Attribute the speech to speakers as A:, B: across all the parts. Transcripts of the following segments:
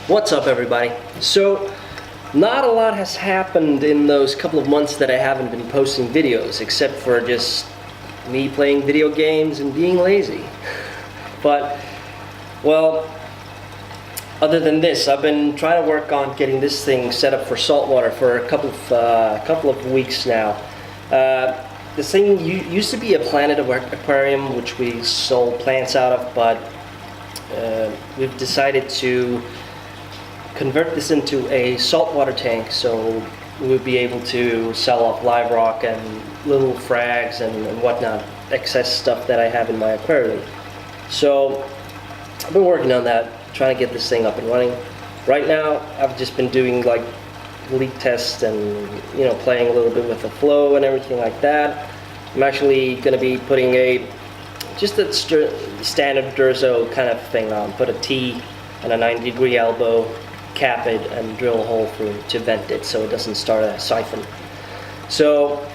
A: What's up, everybody? So, not a lot has happened in those couple of months that I haven't been posting videos, except for just me playing video games and being lazy. But, well, other than this, I've been trying to work on getting this thing set up for saltwater for a couple of weeks now. This thing used to be a Planet aquarium, which we sold plants out of, but we've decided to convert this into a saltwater tank, so we would be able to sell off live rock and little frags and whatnot, excess stuff that I have in my aquarium. So I've been working on that, trying to get this thing up and running. Right now I've just been doing like leak tests and playing a little bit with the flow and everything like that. I'm actually going to be putting just a standard Durzo kind of thing on, put a T and a 90-degree elbow, cap it and drill a hole through to vent it so it doesn't start a siphon. So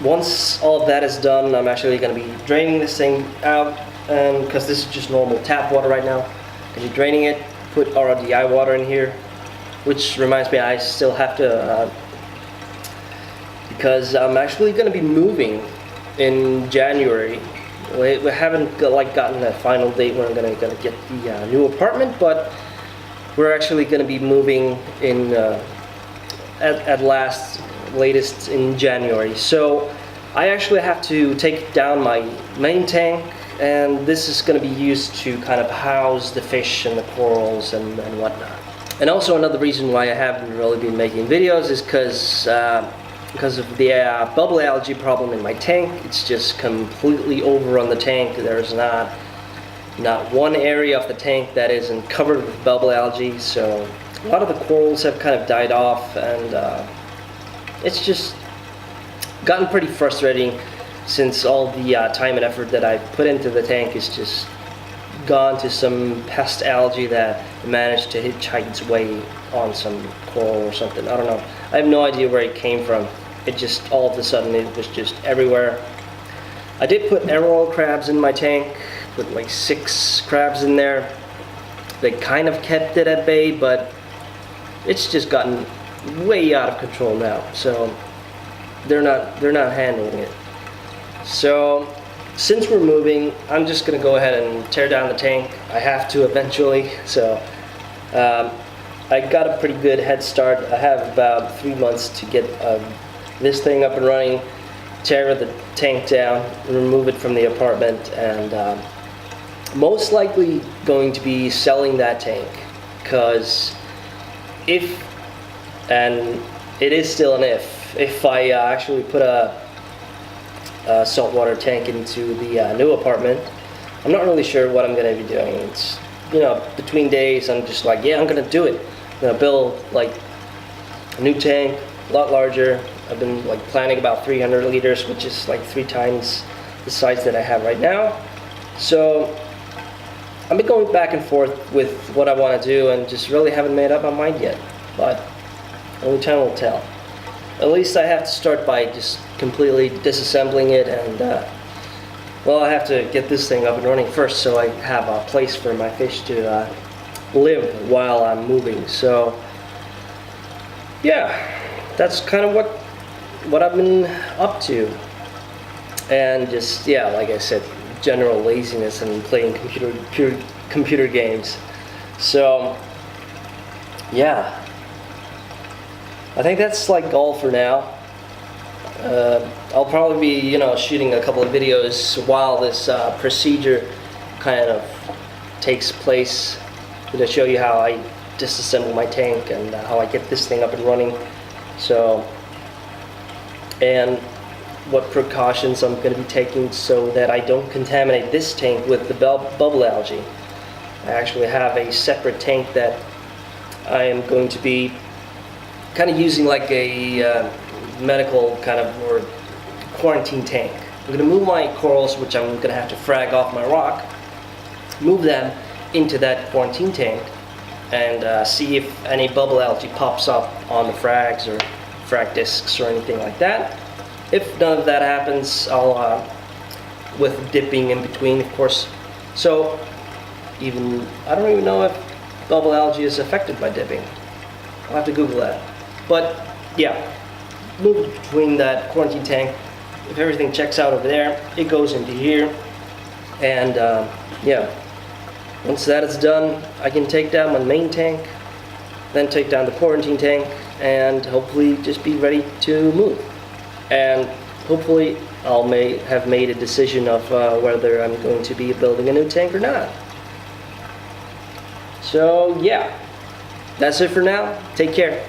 A: once all of that is done, I'm actually going to be draining this thing out, and because this is just normal tap water right now, I'm going to be draining it, put RODI water in here, which reminds me I still have to, because I'm actually going to be moving in January. We haven't gotten a final date when I'm going to get the new apartment, but we're actually going to be moving in at latest in January. So I actually have to take down my main tank, and this is going to be used to kind of house the fish and the corals and whatnot. And also another reason why I haven't really been making videos is because of the bubble algae problem in my tank. It's just completely overrun the tank. There's not one area of the tank that isn't covered with bubble algae, so a lot of the corals have kind of died off, and it's just gotten pretty frustrating since all the time and effort that I put into the tank is just gone to some pest algae that managed to hitchhike its way on some coral or something. I don't know. I have no idea where it came from. It just, all of a sudden, it was just everywhere. I did put emerald crabs in my tank, put like 6 crabs in there. They kind of kept it at bay, but it's just gotten way out of control now. So they're not handling it. So since we're moving, I'm just gonna go ahead and tear down the tank. I have to eventually. So I got a pretty good head start. I have about 3 months to get this thing up and running, tear the tank down, remove it from the apartment, and most likely going to be selling that tank, because if, and it is still an if I actually put a saltwater tank into the new apartment, I'm not really sure what I'm going to be doing. It's, between days I'm just like, yeah, I'm going to do it. I'm going to build like a new tank, a lot larger. I've been like planning about 300 liters, which is like 3 times the size that I have right now. So I've been going back and forth with what I want to do and just really haven't made up my mind yet. But only time will tell. At least I have to start by just completely disassembling it, and well, I have to get this thing up and running first so I have a place for my fish to live while I'm moving. So yeah, that's kind of what I've been up to, and just, yeah, like I said, general laziness and playing computer games. So yeah, I think that's like all for now. I'll probably be shooting a couple of videos while this procedure kind of takes place to show you how I disassemble my tank and how I get this thing up and running. So, and what precautions I'm going to be taking so that I don't contaminate this tank with the bubble algae. I actually have a separate tank that I am going to be kind of using like a medical kind of, or quarantine tank. I'm going to move my corals, which I'm going to have to frag off my rock, move them into that quarantine tank, and see if any bubble algae pops up on the frags or frag discs or anything like that. If none of that happens, I'll, with dipping in between, of course. So, I don't even know if bubble algae is affected by dipping. I'll have to Google that. But yeah, move between that quarantine tank. If everything checks out over there, it goes into here. And yeah, once that is done, I can take down my main tank, then take down the quarantine tank, and hopefully just be ready to move. And hopefully I'll have made a decision of whether I'm going to be building a new tank or not. So yeah, that's it for now. Take care.